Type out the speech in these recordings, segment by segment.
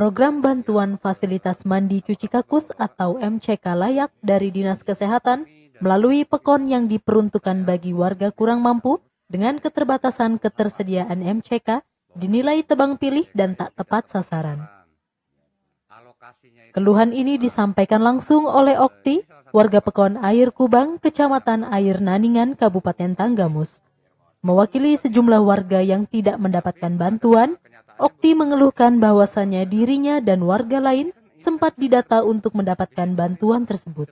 Program Bantuan Fasilitas Mandi Cuci Kakus atau MCK layak dari Dinas Kesehatan melalui PEKON yang diperuntukkan bagi warga kurang mampu dengan keterbatasan ketersediaan MCK dinilai tebang pilih dan tak tepat sasaran. Keluhan ini disampaikan langsung oleh Okti, warga PEKON Air Kubang, Kecamatan Air Naningan, Kabupaten Tanggamus. Mewakili sejumlah warga yang tidak mendapatkan bantuan, Okti mengeluhkan bahwasannya dirinya dan warga lain sempat didata untuk mendapatkan bantuan tersebut.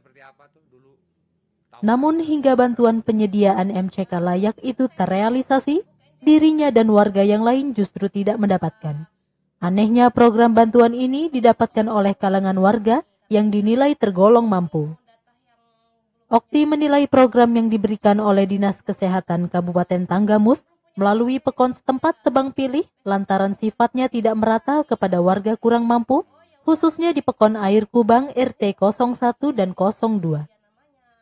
Namun hingga bantuan penyediaan MCK layak itu terrealisasi, dirinya dan warga yang lain justru tidak mendapatkan. Anehnya program bantuan ini didapatkan oleh kalangan warga yang dinilai tergolong mampu. Okti menilai program yang diberikan oleh Dinas Kesehatan Kabupaten Tanggamus melalui PEKON setempat tebang pilih lantaran sifatnya tidak merata kepada warga kurang mampu, khususnya di PEKON Air Kubang RT 01 dan 02.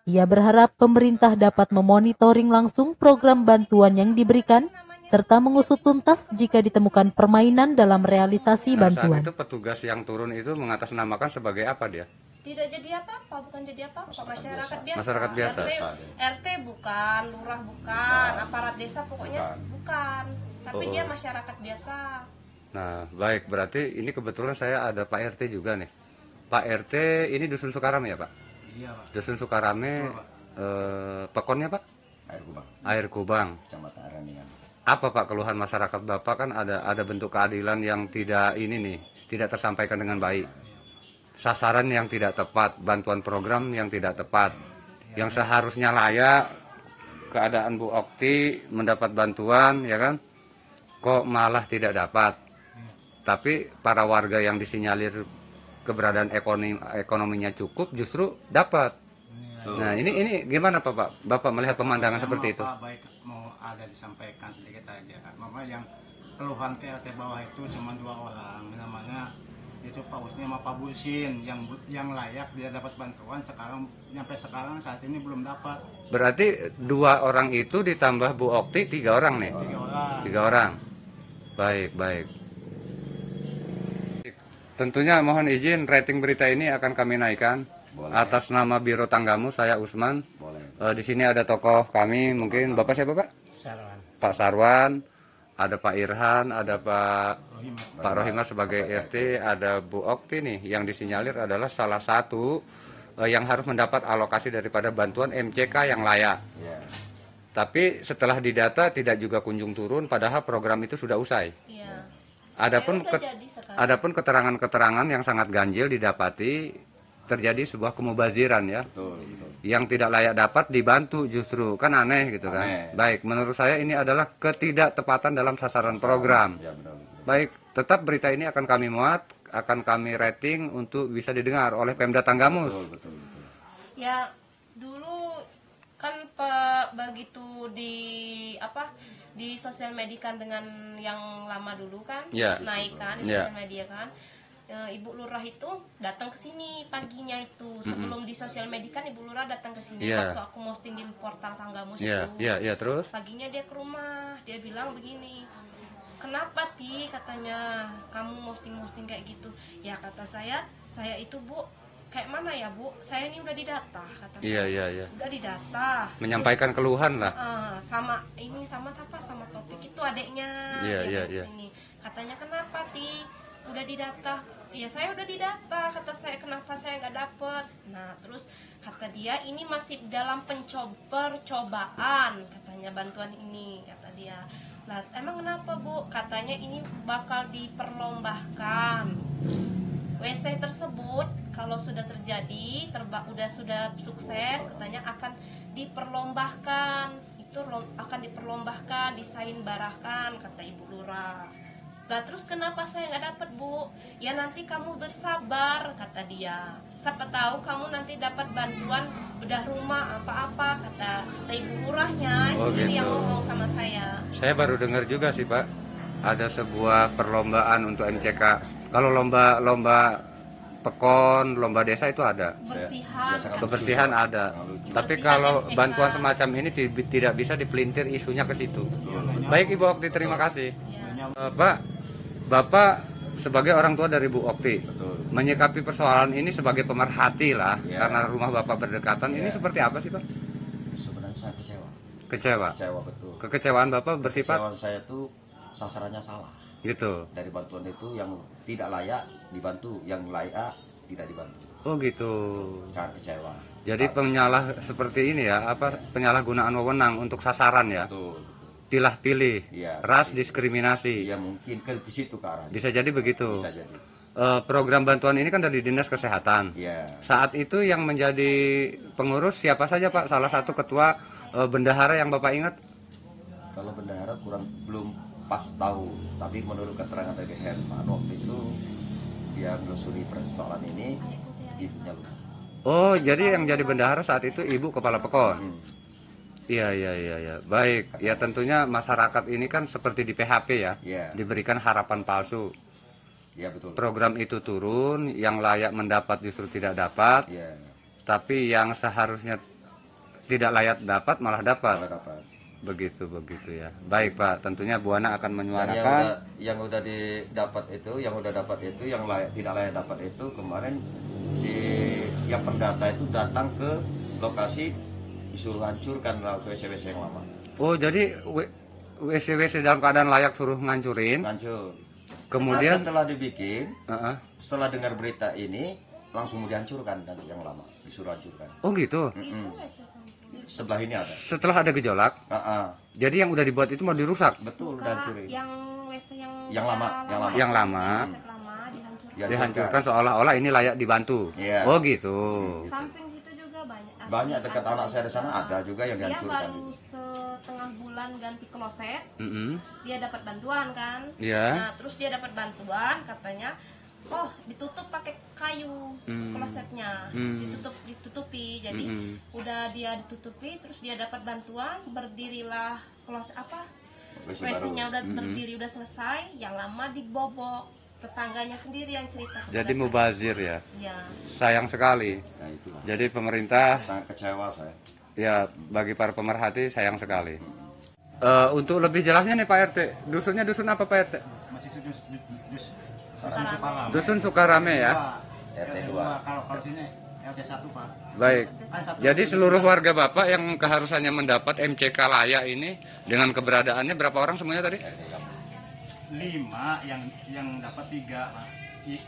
Ia berharap pemerintah dapat memonitoring langsung program bantuan yang diberikan, serta mengusut tuntas jika ditemukan permainan dalam realisasi bantuan. Saat itu petugas yang turun itu mengatasnamakan sebagai apa dia? Tidak jadi apa-apa, bukan jadi apa-apa, masyarakat biasa. Masyarakat biasa. RT bukan, lurah bukan, aparat desa pokoknya bukan. Tapi dia masyarakat biasa. Nah, baik, berarti ini kebetulan saya ada Pak RT juga nih. Pak RT ini Dusun Sukarame ya, Pak? Iya, Pak. Dusun Sukarame, PEKONnya, Pak? Air Kubang, Air Kubang. Kecamatan Araningan. Apa Pak keluhan masyarakat Bapak? Kan ada bentuk keadilan yang tidak tidak tersampaikan dengan baik. Sasaran yang tidak tepat, bantuan program yang tidak tepat. Yang seharusnya layak keadaan Bu Okti mendapat bantuan, ya kan? Kok malah tidak dapat. Tapi para warga yang disinyalir keberadaan ekonominya cukup justru dapat. Nah, ini gimana Pak? Bapak melihat pemandangan seperti itu? Pak, baik mau ada disampaikan sedikit aja. Mama yang keluhan TLT bawah itu cuma 2 orang, namanya itu Pak Usni sama Pak Busin yang layak dia dapat bantuan sampai sekarang saat ini belum dapat. Berarti 2 orang itu ditambah Bu Okti 3 orang nih? 3 orang. 3 orang. Baik. Tentunya mohon izin rating berita ini akan kami naikkan. Boleh. Atas nama Biro Tanggamus, saya Usman. Di sini ada tokoh kami, mungkin Bapak siapa Pak? Sarwan. Pak Sarwan, ada Pak Irhan, ada Pak Rohimah sebagai RT, ada Bu Okti nih yang disinyalir adalah salah satu yang harus mendapat alokasi daripada bantuan MCK yang layak. Yeah. Tapi setelah didata tidak juga kunjung turun, padahal program itu sudah usai. Iya. Adapun keterangan-keterangan yang sangat ganjil didapati, terjadi sebuah kemubaziran ya. Betul. Yang tidak layak dapat dibantu justru, kan aneh gitu kan. Baik, menurut saya ini adalah ketidaktepatan dalam sasaran program. Ya, betul. Baik, tetap berita ini akan kami muat, akan kami rating untuk bisa didengar oleh Pemda Tanggamus. Betul. Ya, dulu kan begitu di sosial medikan dengan yang lama dulu kan, Ya. naik kan di sosial media kan. Ibu Lurah itu datang ke sini paginya itu sebelum di sosial media kan Ibu Lurah datang ke sini waktu aku posting di portal Tanggamus itu. Iya, terus? Paginya dia ke rumah, dia bilang begini, kenapa Ti, katanya kamu posting kayak gitu. Ya kata saya itu Bu, kayak mana ya Bu, saya ini udah didata kata saya. Iya. Udah didata. Menyampaikan keluhan lah. Sama Topik itu adeknya. Iya. Sini. Katanya kenapa Ti? Udah didata. Ya saya udah didata, kata saya, kenapa saya nggak dapet. Nah terus kata dia ini masih dalam percobaan katanya bantuan ini, kata dia. Lah emang kenapa Bu? Katanya ini bakal diperlombahkan. WC tersebut kalau sudah terjadi sudah sukses, katanya akan diperlombahkan. Itu akan diperlombahkan, disayembarakan, kata Ibu Lurah. Lah terus kenapa saya nggak dapat Bu? Ya nanti kamu bersabar, kata dia. Siapa tahu kamu nanti dapat bantuan bedah rumah apa-apa, kata Ibu Lurahnya sendiri gitu. yang ngomong sama saya. Saya baru dengar juga sih Pak, ada sebuah perlombaan untuk MCK. Kalau lomba PEKON, lomba desa itu ada. Kebersihan ada. Tapi kalau MCK. bantuan semacam ini tidak bisa dipelintir isunya ke situ. Baik Ibu Okti, terima kasih. Ya. Pak, Bapak sebagai orang tua dari Bu Okti, Betul. menyikapi persoalan ini sebagai pemerhati lah, Ya. karena rumah Bapak berdekatan, ini Ya. seperti apa sih Pak? Sebenarnya saya kecewa. Kecewa. Kecewa betul. Kekecewaan Bapak bersifat Kekecewaan saya tuh sasarannya salah. gitu. Dari bantuan itu yang tidak layak dibantu, yang layak tidak dibantu. Oh gitu. Sangat kecewa. Jadi penyalah seperti ini ya, penyalahgunaan wewenang untuk sasaran ya. Betul. Pilah pilih, Iya. ras diskriminasi. Ya mungkin ke situ ke arahnya. Bisa jadi begitu. Bisa jadi. Program bantuan ini kan dari Dinas Kesehatan. Ya. Saat itu yang menjadi pengurus siapa saja Pak? Salah satu ketua bendahara yang Bapak ingat? Kalau bendahara belum pas tahu, tapi menurut keterangan dari Herman waktu itu dia menelusuri persoalan ini, ibunya lupa. Oh, jadi yang jadi bendahara saat itu Ibu Kepala Pekon. Hmm. Iya. Baik, ya tentunya masyarakat ini kan seperti di PHP ya, Iya. diberikan harapan palsu. Ya betul. Program itu turun, yang layak mendapat justru tidak dapat, Ya. tapi yang seharusnya tidak layak dapat malah dapat. Kalau dapat. Begitu ya. Baik Pak, tentunya Bu Ana akan Dan menyuarakan. yang udah didapat itu, yang udah dapat itu, yang layak tidak layak dapat itu kemarin si yang pendata itu datang ke lokasi disuruh hancurkan WC-WC yang lama. Oh, jadi WC-WC dalam keadaan layak suruh ngancurin. Hancur. Kemudian setelah dibikin, Heeh. setelah dengar berita ini langsung dihancurkan dan yang lama disuruh hancurkan. Oh gitu. Mm-mm. Sebelah ini ada. Setelah ada gejolak, jadi yang udah dibuat itu mau dirusak. Betul, Bukan, hancurin. yang WC Yang lama. Yang lama. WC lama dihancurkan. Ya. Dihancurkan seolah-olah ini layak dibantu. Iya. Oh gitu. Samping situ juga banyak. Banyak dekat anak saya di sana ada juga yang Dia dihancurkan. baru setengah bulan ganti kloset, Mm-mm. dia dapat bantuan kan. Iya. Nah, terus dia dapat bantuan katanya, oh ditutup pakai kayu klosetnya, ditutupi. Jadi udah dia ditutupi, terus dia dapat bantuan, berdirilah kloset WC WC-nya baru. udah berdiri, udah selesai, yang lama dibobok. Tetangganya sendiri yang cerita. Jadi mubazir ya. Ya. Sayang sekali. Nah itulah. Jadi pemerintah Sangat kecewa saya. ya bagi para pemerhati sayang sekali. Untuk lebih jelasnya nih Pak RT, dusunnya dusun apa Pak RT? Masih Dusun Sukarame ya. RT 2. Kalau sini RT 1 Pak. Baik. Jadi seluruh warga Bapak yang keharusannya mendapat MCK layak ini dengan keberadaannya berapa orang semuanya tadi? 5 yang dapat 3 Pak.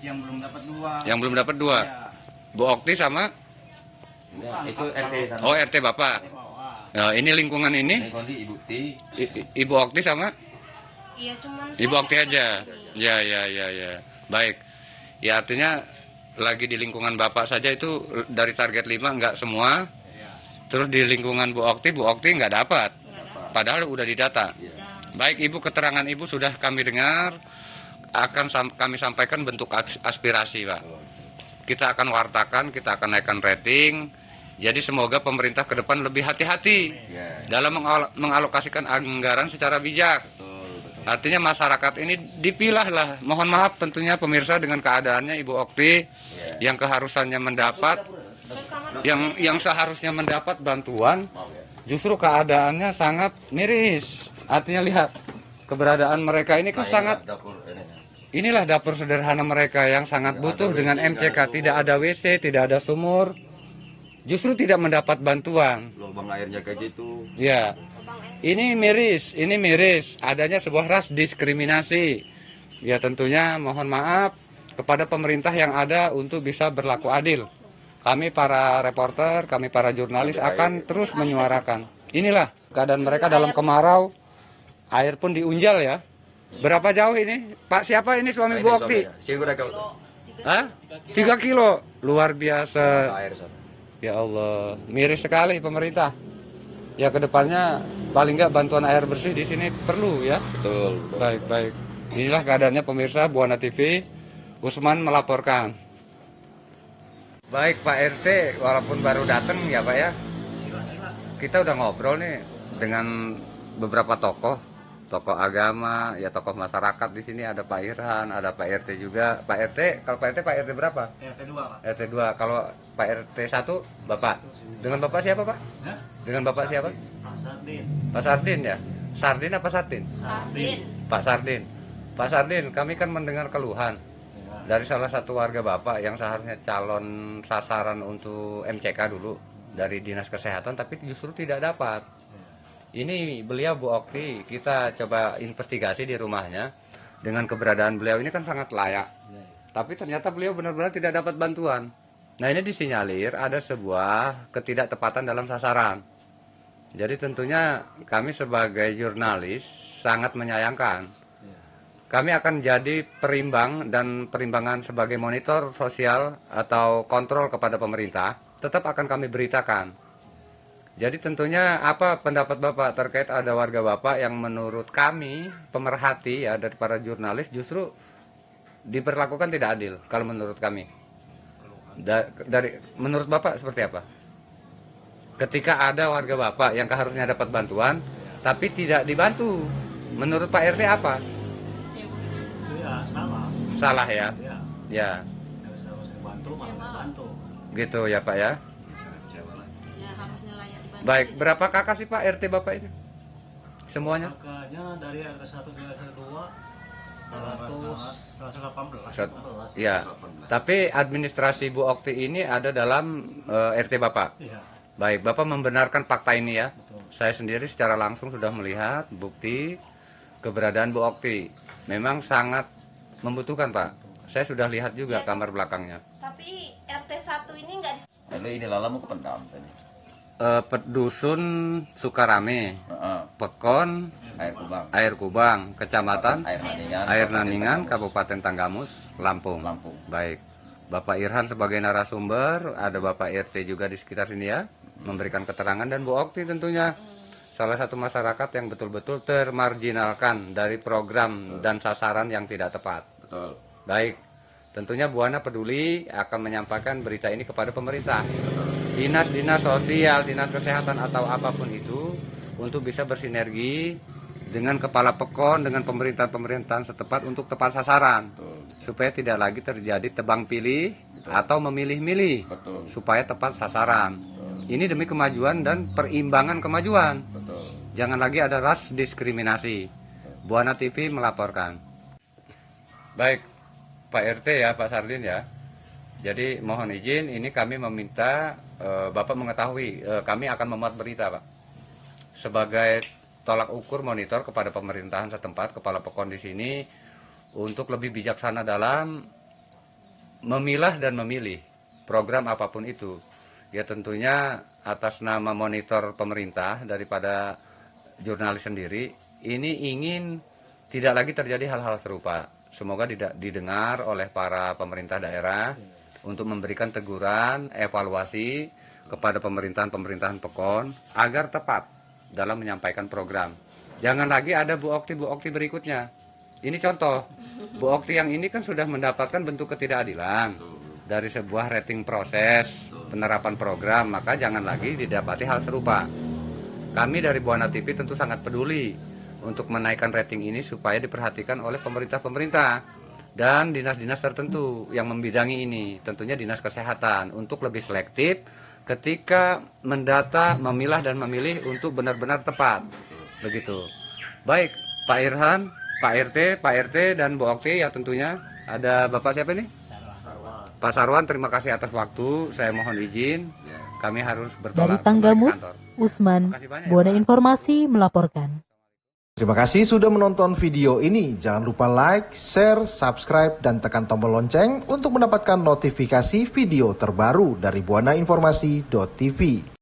Yang belum dapat 2. Yang belum dapat 2. Ya, Bu Okti sama Itu RT sana. oh RT Bapak. di bawah. Nah, ini lingkungan Ini ini Kondi Ibu Ti. Ibu Okti sama Iya, cuman Ibu saya Okti aja. Ya. Baik. Ya artinya lagi di lingkungan Bapak saja itu dari target 5 enggak semua. Terus di lingkungan Bu Okti nggak dapat. Padahal udah didata. Baik Ibu, keterangan Ibu sudah kami dengar. Akan kami sampaikan bentuk aspirasi Pak. Kita akan wartakan, kita akan naikkan rating. Jadi semoga pemerintah ke depan lebih hati-hati Ya. dalam mengalokasikan anggaran secara bijak. Betul. Artinya masyarakat ini dipilah lah. Mohon maaf tentunya pemirsa dengan keadaannya Ibu Okti yang keharusannya mendapat, yang seharusnya mendapat bantuan, justru keadaannya sangat miris. Artinya lihat keberadaan mereka ini kan sangat. Dapur ini. Inilah dapur sederhana mereka yang sangat butuh dengan MCK. Tidak ada WC, tidak ada sumur. Justru tidak mendapat bantuan. Lubang airnya kayak gitu. Ya, ini miris. Adanya sebuah ras diskriminasi. Ya tentunya mohon maaf kepada pemerintah yang ada untuk bisa berlaku adil. Kami para reporter, kami para jurnalis akan terus menyuarakan. Inilah keadaan mereka dalam kemarau. Air pun diunjal ya. Berapa jauh ini? Pak siapa ini suami Bu Okti? Sigura kau. Hah? 3 kilo. Luar biasa. Air sana. Ya Allah, miris sekali pemerintah. Ya kedepannya paling nggak bantuan air bersih di sini perlu ya. Betul. Baik. Inilah keadaannya pemirsa Buana TV. Usman melaporkan. Baik Pak RT, walaupun baru datang ya Pak ya. Kita udah ngobrol nih dengan beberapa tokoh agama, ya tokoh masyarakat. Di sini ada Pak Irhan, ada Pak RT juga. Pak RT, kalau Pak RT berapa? RT 2 Pak. RT 2. Kalau Pak RT 1 Bapak. Dengan Bapak siapa Pak? Hah? Dengan Bapak siapa? Pak Sardin. Pak Sardin ya. Sardin apa Sardin? Sardin. Pak Sardin. Pak Sardin, kami kan mendengar keluhan dari salah satu warga Bapak yang seharusnya calon sasaran untuk MCK dulu dari Dinas Kesehatan, tapi justru tidak dapat. Ini beliau Bu Okti, kita coba investigasi di rumahnya. Dengan keberadaan beliau ini kan sangat layak. Tapi ternyata beliau benar-benar tidak dapat bantuan. Nah, ini disinyalir ada sebuah ketidaktepatan dalam sasaran. Jadi tentunya kami sebagai jurnalis sangat menyayangkan. Kami akan jadi perimbang dan perimbangan sebagai monitor sosial atau kontrol kepada pemerintah. Tetap akan kami beritakan. Jadi tentunya apa pendapat Bapak terkait ada warga Bapak yang menurut kami pemerhati ya dari para jurnalis justru diperlakukan tidak adil kalau menurut kami. Dari menurut Bapak seperti apa? Ketika ada warga Bapak yang harusnya dapat bantuan tapi tidak dibantu. Menurut Pak RT apa? Ya salah. Salah ya? Ya. Ya. Harus dibantu, malah bantu. Gitu ya Pak ya. Ya harusnya layak dibantu. Baik, berapa kakak sih Pak RT Bapak ini? Semuanya? Kakaknya dari RT 1 ke RT 2 118. Ya. Tapi administrasi Bu Okti ini ada dalam RT Bapak. Iya. Baik, Bapak membenarkan fakta ini ya. Betul. Saya sendiri secara langsung sudah melihat bukti keberadaan Bu Okti. Memang sangat membutuhkan Pak. Saya sudah lihat juga kamar belakangnya. Tapi RT 1 ini nggak Ini lala mau ke Pendam tadi. Dusun Sukarame, Heeh. Pekon, Air Kubang. Air Kubang, Kecamatan Air Naningan, Kabupaten Tanggamus, Lampung. Lampung. Baik, Bapak Irhan sebagai narasumber, ada Bapak RT juga di sekitar sini ya, memberikan keterangan, dan Bu Okti tentunya salah satu masyarakat yang betul-betul termarginalkan dari program dan sasaran yang tidak tepat. Betul. Baik, tentunya Bu Ana peduli akan menyampaikan berita ini kepada pemerintah. Dinas-dinas sosial, dinas kesehatan atau apapun itu untuk bisa bersinergi dengan kepala pekon, dengan pemerintahan-pemerintahan setempat untuk tepat sasaran. Betul. Supaya tidak lagi terjadi tebang pilih atau memilih-milih. Betul. Supaya tepat sasaran. Ini demi kemajuan dan perimbangan kemajuan. Betul. Jangan lagi ada ras diskriminasi. Bu Ana TV melaporkan. Baik, Pak RT ya, Pak Sardin ya. Jadi mohon izin, ini kami meminta Bapak mengetahui, kami akan memuat berita Pak. Sebagai tolak ukur monitor kepada pemerintahan setempat, kepala pekon di sini, untuk lebih bijaksana dalam memilah dan memilih program apapun itu. Ya tentunya atas nama monitor pemerintah daripada jurnalis sendiri, ini ingin tidak lagi terjadi hal-hal serupa. Semoga didengar oleh para pemerintah daerah untuk memberikan teguran, evaluasi kepada pemerintahan-pemerintahan pekon agar tepat dalam menyampaikan program. Jangan lagi ada Bu Okti berikutnya. Ini contoh, Bu Okti yang ini kan sudah mendapatkan bentuk ketidakadilan dari sebuah rating proses penerapan program, maka jangan lagi didapati hal serupa. Kami dari Bu Ana TV tentu sangat peduli untuk menaikkan rating ini supaya diperhatikan oleh pemerintah-pemerintah dan dinas-dinas tertentu yang membidangi ini, tentunya dinas kesehatan, untuk lebih selektif ketika mendata, memilah dan memilih untuk benar-benar tepat. Begitu. Baik, Pak Irhan, Pak RT dan Bu Okti ya tentunya. Ada Bapak siapa ini? Pak Sarwan, terima kasih atas waktu. Saya mohon izin, kami harus Dari bertolak Tanggamus, kembali ke kantor. Usman, Terima kasih banyak ya, Buana Pak. Informasi melaporkan. Terima kasih sudah menonton video ini. Jangan lupa like, share, subscribe, dan tekan tombol lonceng untuk mendapatkan notifikasi video terbaru dari buanainformasi.tv.